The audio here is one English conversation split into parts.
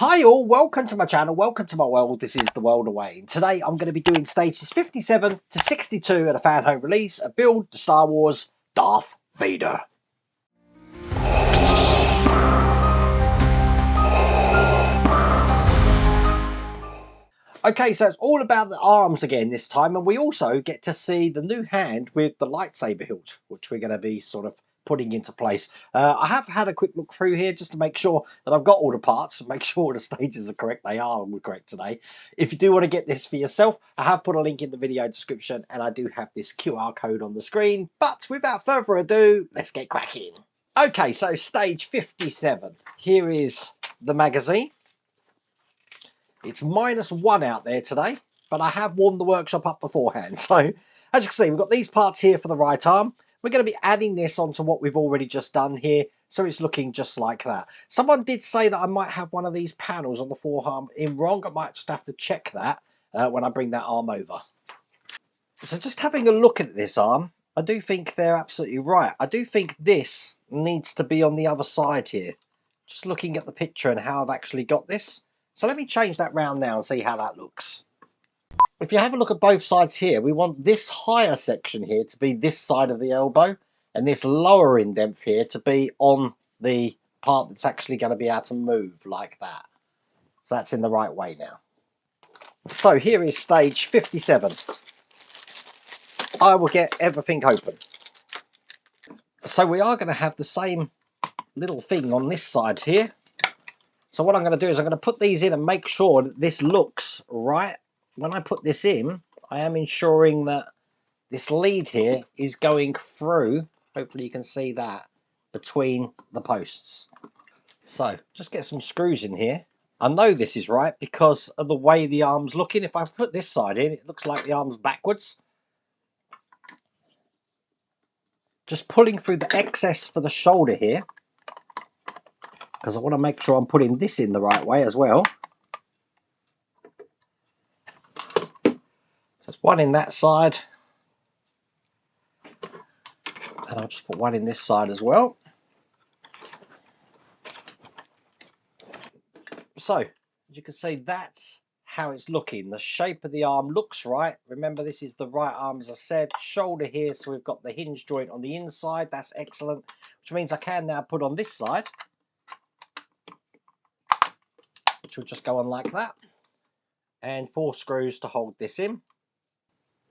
Hi all, welcome to my channel, welcome to my world. This is the world of Wayne. Today I'm going to be doing stages 57 to 62 at a Fanhome release, a build the Star Wars Darth Vader. Okay, so it's all about the arms again this time, and we also get to see the new hand with the lightsaber hilt, which we're going to be sort of putting into place. I have had a quick look through here just to make sure that I've got all the parts and make sure all the stages are correct. They are correct today. If you do want to get this for yourself, I have put a link in the video description, and I do have this QR code on the screen. But without further ado, let's get cracking. Okay, so stage 57. Here is the magazine. It's -1 out there today, but I have warmed the workshop up beforehand. So as you can see, we've got these parts here for the right arm. We're going to be adding this onto what we've already just done here, so it's looking just like that. Someone did say that I might have one of these panels on the forearm in wrong. I might just have to check that when I bring that arm over. So just having a look at this arm, I do think they're absolutely right. I do think this needs to be on the other side here. Just looking at the picture and how I've actually got this. So let me change that round now and see how that looks. If you have a look at both sides here, we want this higher section here to be this side of the elbow, and this lower indent here to be on the part that's actually going to be able to move like that. So that's in the right way now. So here is stage 57. I will get everything open. So we are going to have the same little thing on this side here. So what I'm going to do is I'm going to put these in and make sure that this looks right. When I put this in, I am ensuring that this lead here is going through, hopefully you can see that, between the posts. So just get some screws in here. I know this is right because of the way the arm's looking. If I put this side in, it looks like the arm's backwards. Just pulling through the excess for the shoulder here, because I want to make sure I'm putting this in the right way as well. So there's one in that side, and I'll just put one in this side as well. So as you can see, that's how it's looking. The shape of the arm looks right. Remember, this is the right arm, as I said. Shoulder here, so we've got the hinge joint on the inside. That's excellent, which means I can now put on this side, which will just go on like that, and 4 screws to hold this in.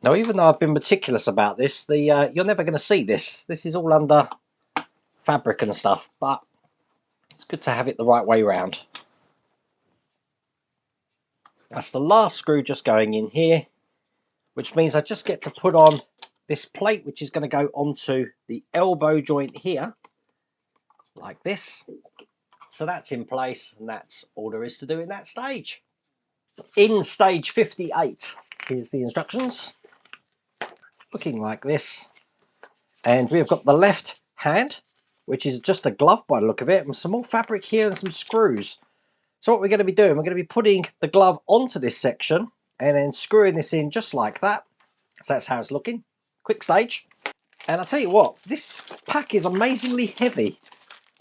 Now, even though I've been meticulous about this, you're never going to see this. This is all under fabric and stuff, but it's good to have it the right way round. That's the last screw just going in here, which means I just get to put on this plate, which is going to go onto the elbow joint here, like this. So that's in place, and that's all there is to do in that stage. In stage 58, here's the instructions. Looking like this. And we've got the left hand, which is just a glove by the look of it, and some more fabric here and some screws. So what we're going to be doing, we're going to be putting the glove onto this section and then screwing this in just like that. So that's how it's looking. Quick stage. And I'll tell you what, this pack is amazingly heavy.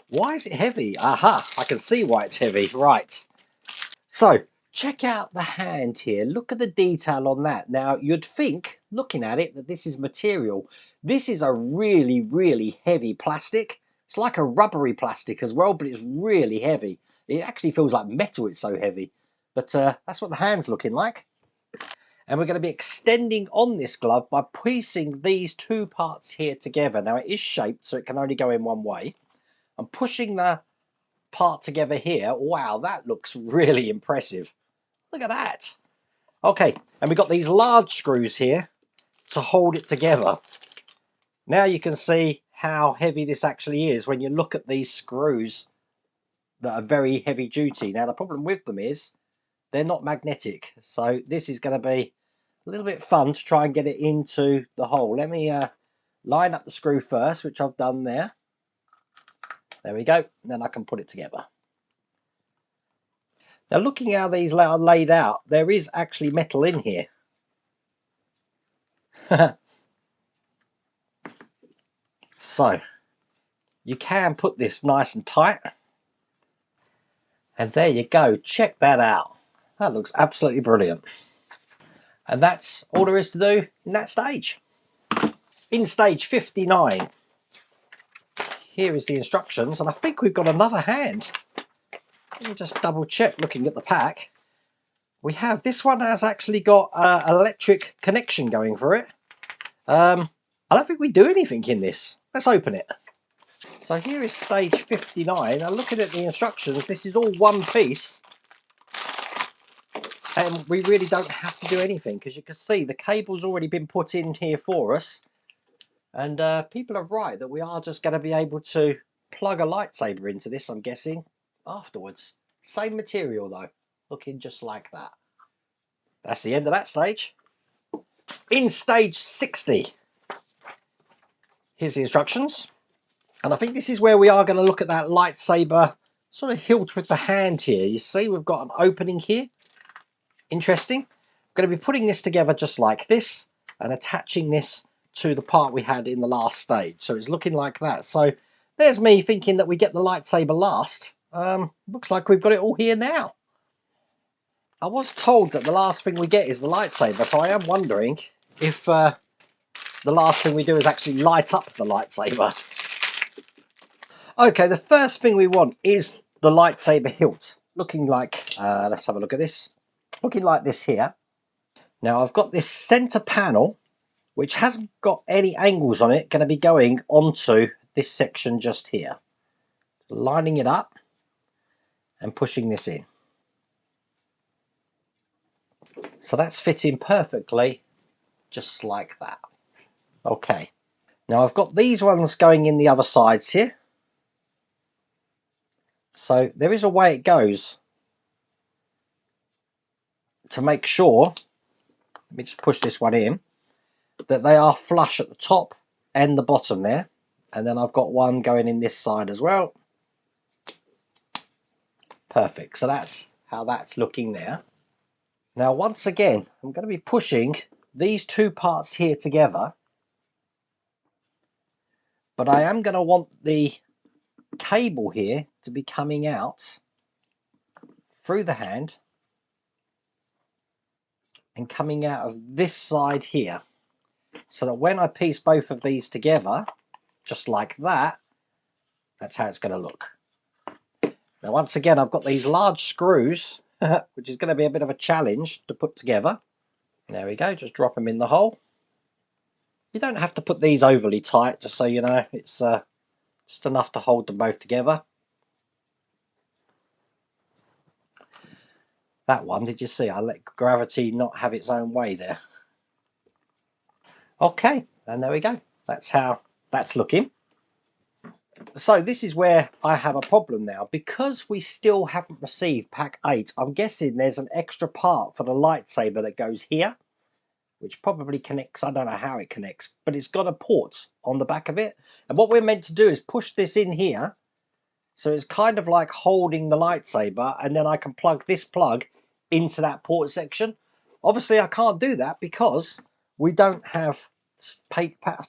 Why is it heavy? Aha, I can see why it's heavy. Right. So check out the hand here. Look at the detail on that. Now, you'd think, looking at it, that this is material. This is a really, really heavy plastic. It's like a rubbery plastic as well, but it's really heavy. It actually feels like metal, it's so heavy. But that's what the hand's looking like. And we're going to be extending on this glove by piecing these 2 parts here together. Now, it is shaped, so it can only go in one way. I'm pushing the part together here. Wow, that looks really impressive. Look at that. Okay, and we've got these large screws here to hold it together. Now you can see how heavy this actually is when you look at these screws that are very heavy duty. Now the problem with them is they're not magnetic, so this is going to be a little bit fun to try and get it into the hole. Let me line up the screw first, which I've done there. There we go, and then I can put it together. Now looking how these are laid out, there is actually metal in here. So you can put this nice and tight. And there you go, check that out. That looks absolutely brilliant. And that's all there is to do in that stage. In stage 59, here is the instructions, and I think we've got another hand. Let me just double check looking at the pack. We have, this one has actually got an electric connection going for it. I don't think we do anything in this. Let's open it. So here is stage 59. Now looking at the instructions, this is all one piece. And we really don't have to do anything, because you can see the cable's already been put in here for us. And people are right that we are just going to be able to plug a lightsaber into this, I'm guessing, afterwards. Same material though, looking just like that. That's the end of that stage. In stage 60, here's the instructions. And I think this is where we are going to look at that lightsaber sort of hilt with the hand here. You see we've got an opening here. Interesting. I'm going to be putting this together just like this and attaching this to the part we had in the last stage. So it's looking like that. So there's me thinking that we get the lightsaber last. Looks like we've got it all here now. I was told that the last thing we get is the lightsaber, so I am wondering if the last thing we do is actually light up the lightsaber. Okay, the first thing we want is the lightsaber hilt. Looking like, let's have a look at this. Looking like this here. Now I've got this center panel, which hasn't got any angles on it, going to be going onto this section just here. Lining it up and pushing this in. So that's fitting perfectly, just like that. Okay. Now I've got these ones going in the other sides here. So there is a way it goes to make sure, let me just push this one in, that they are flush at the top and the bottom there. And then I've got one going in this side as well. Perfect. So that's how that's looking there. Now once again, I'm going to be pushing these two parts here together, but I am going to want the cable here to be coming out through the hand and coming out of this side here, so that when I piece both of these together, just like that, that's how it's going to look. Now once again, I've got these large screws, which is going to be a bit of a challenge to put together. There we go, just drop them in the hole. You don't have to put these overly tight, just so you know, it's just enough to hold them both together. That one, did you see? I let gravity not have its own way there. Okay, and there we go. That's how that's looking. So this is where I have a problem now. Because we still haven't received pack 8, I'm guessing there's an extra part for the lightsaber that goes here, which probably connects, I don't know how it connects, but it's got a port on the back of it. And what we're meant to do is push this in here. So it's kind of like holding the lightsaber, and then I can plug this plug into that port section. Obviously I can't do that because we don't have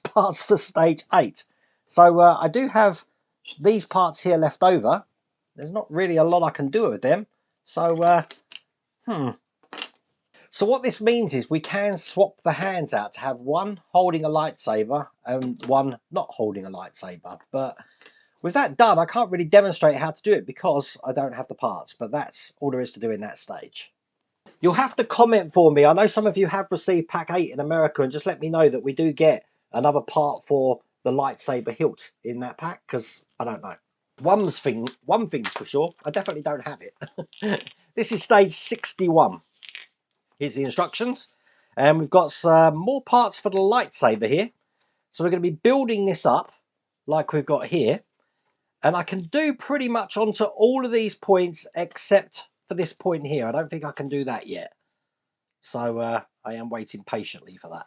parts for stage 8. So I do have these parts here left over. There's not really a lot I can do with them. So So what this means is we can swap the hands out to have one holding a lightsaber and one not holding a lightsaber. But with that done, I can't really demonstrate how to do it because I don't have the parts. But that's all there is to do in that stage. You'll have to comment for me. I know some of you have received pack 8 in America, and just let me know that we do get another part for the lightsaber hilt in that pack, because I don't know. One thing's for sure, I definitely don't have it. This is stage 61. Here's the instructions. And we've got some more parts for the lightsaber here. So we're going to be building this up like we've got here. And I can do pretty much onto all of these points except for this point here. I don't think I can do that yet. So I am waiting patiently for that.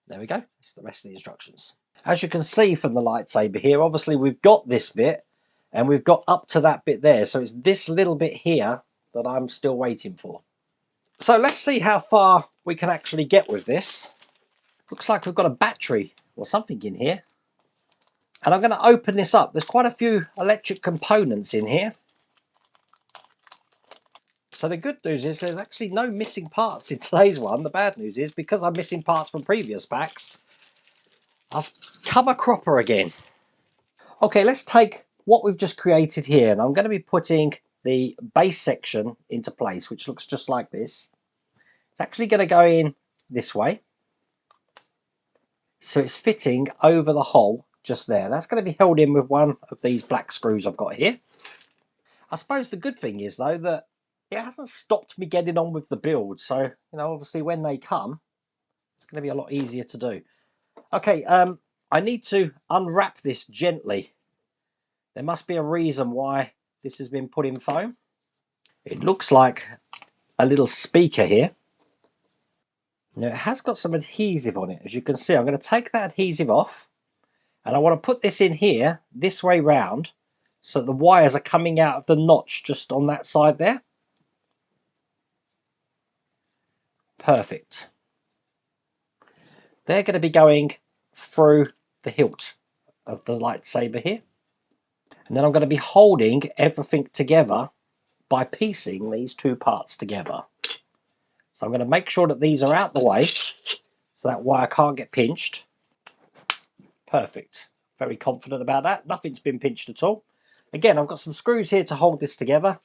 There we go. That's the rest of the instructions. As you can see from the lightsaber here, obviously we've got this bit and we've got up to that bit there. So it's this little bit here that I'm still waiting for. So let's see how far we can actually get with this. Looks like we've got a battery or something in here. And I'm going to open this up. There's quite a few electric components in here. So the good news is there's actually no missing parts in today's one. The bad news is because I'm missing parts from previous packs, I've come a cropper again. Okay, let's take what we've just created here, and I'm going to be putting the base section into place, which looks just like this. It's actually going to go in this way. So it's fitting over the hole just there. That's going to be held in with one of these black screws I've got here. I suppose the good thing is, though, that it hasn't stopped me getting on with the build. So, you know, obviously when they come, it's going to be a lot easier to do. Okay, I need to unwrap this gently. There must be a reason why this has been put in foam. It looks like a little speaker here. Now it has got some adhesive on it. As you can see, I'm going to take that adhesive off, and I want to put this in here this way round so the wires are coming out of the notch just on that side there. Perfect. They're going to be going through the hilt of the lightsaber here. And then I'm going to be holding everything together by piecing these two parts together. So I'm going to make sure that these are out the way so that wire can't get pinched. Perfect. Very confident about that. Nothing's been pinched at all. Again, I've got some screws here to hold this together.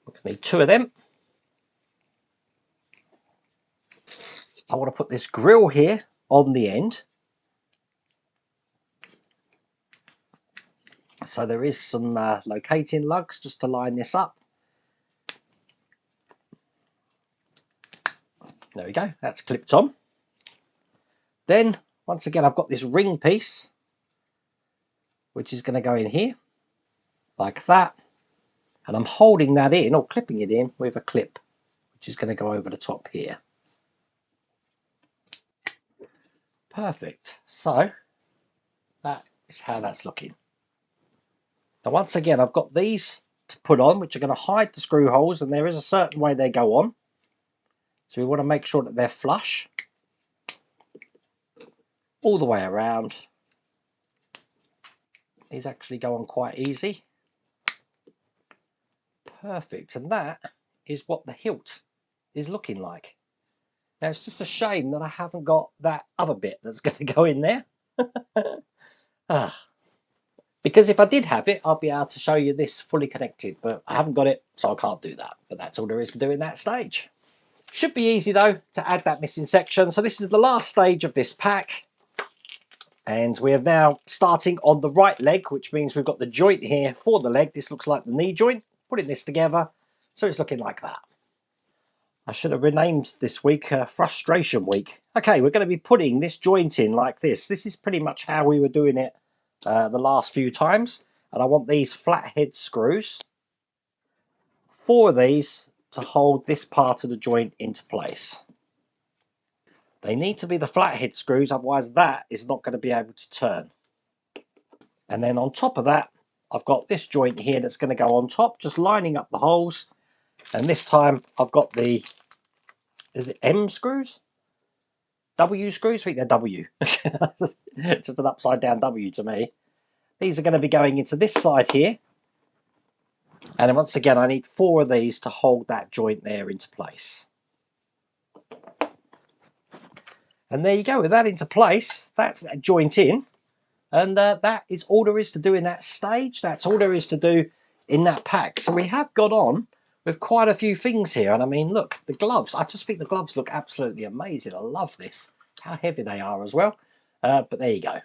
We're going to need 2 of them. I want to put this grill here on the end. So there is some locating lugs just to line this up. There we go, that's clipped on. Then, once again, I've got this ring piece, which is going to go in here, like that. And I'm holding that in, or clipping it in, with a clip, which is going to go over the top here. Perfect. So, that is how that's looking. Now, once again, I've got these to put on, which are going to hide the screw holes, and there is a certain way they go on. So we want to make sure that they're flush all the way around. These actually go on quite easy. Perfect. And that is what the hilt is looking like. Now it's just a shame that I haven't got that other bit that's going to go in there. Because if I did have it, I'd be able to show you this fully connected, but I haven't got it, so I can't do that. But that's all there is for doing that stage. Should be easy though to add that missing section. So this is the last stage of this pack. And we are now starting on the right leg, which means we've got the joint here for the leg. This looks like the knee joint. Putting this together, so it's looking like that. I should have renamed this week Frustration Week. Okay, we're going to be putting this joint in like this. This is pretty much how we were doing it the last few times. And I want these flathead screws, 4 of these, to hold this part of the joint into place. They need to be the flathead screws, otherwise that is not going to be able to turn. And then on top of that, I've got this joint here that's going to go on top, just lining up the holes. And this time I've got the, is it M screws? W screws? I think they're W. Just an upside down W to me. These are going to be going into this side here. And then once again, I need 4 of these to hold that joint there into place. And there you go, with that into place, that's that joint in. And that is all there is to do in that stage. That's all there is to do in that pack. So we have got on with quite a few things here. And I mean, look, the gloves. I just think the gloves look absolutely amazing. I love this. How heavy they are as well. But there you go.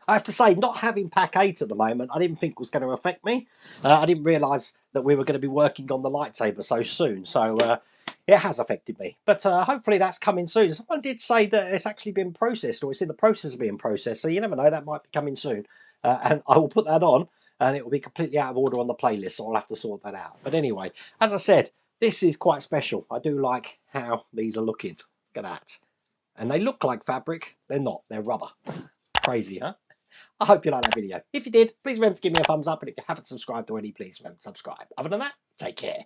I have to say, not having pack 8 at the moment, I didn't think was going to affect me. I didn't realise that we were going to be working on the lightsaber so soon. So it has affected me. But hopefully that's coming soon. Someone did say that it's actually been processed, or it's in the process of being processed. So you never know, that might be coming soon. And I will put that on, and it will be completely out of order on the playlist. So I'll have to sort that out. But anyway, as I said, this is quite special. I do like how these are looking. Look at that. And they look like fabric. They're not. They're rubber. Crazy, huh? I hope you liked that video. If you did, please remember to give me a thumbs up. And if you haven't subscribed already, please remember to subscribe. Other than that, take care.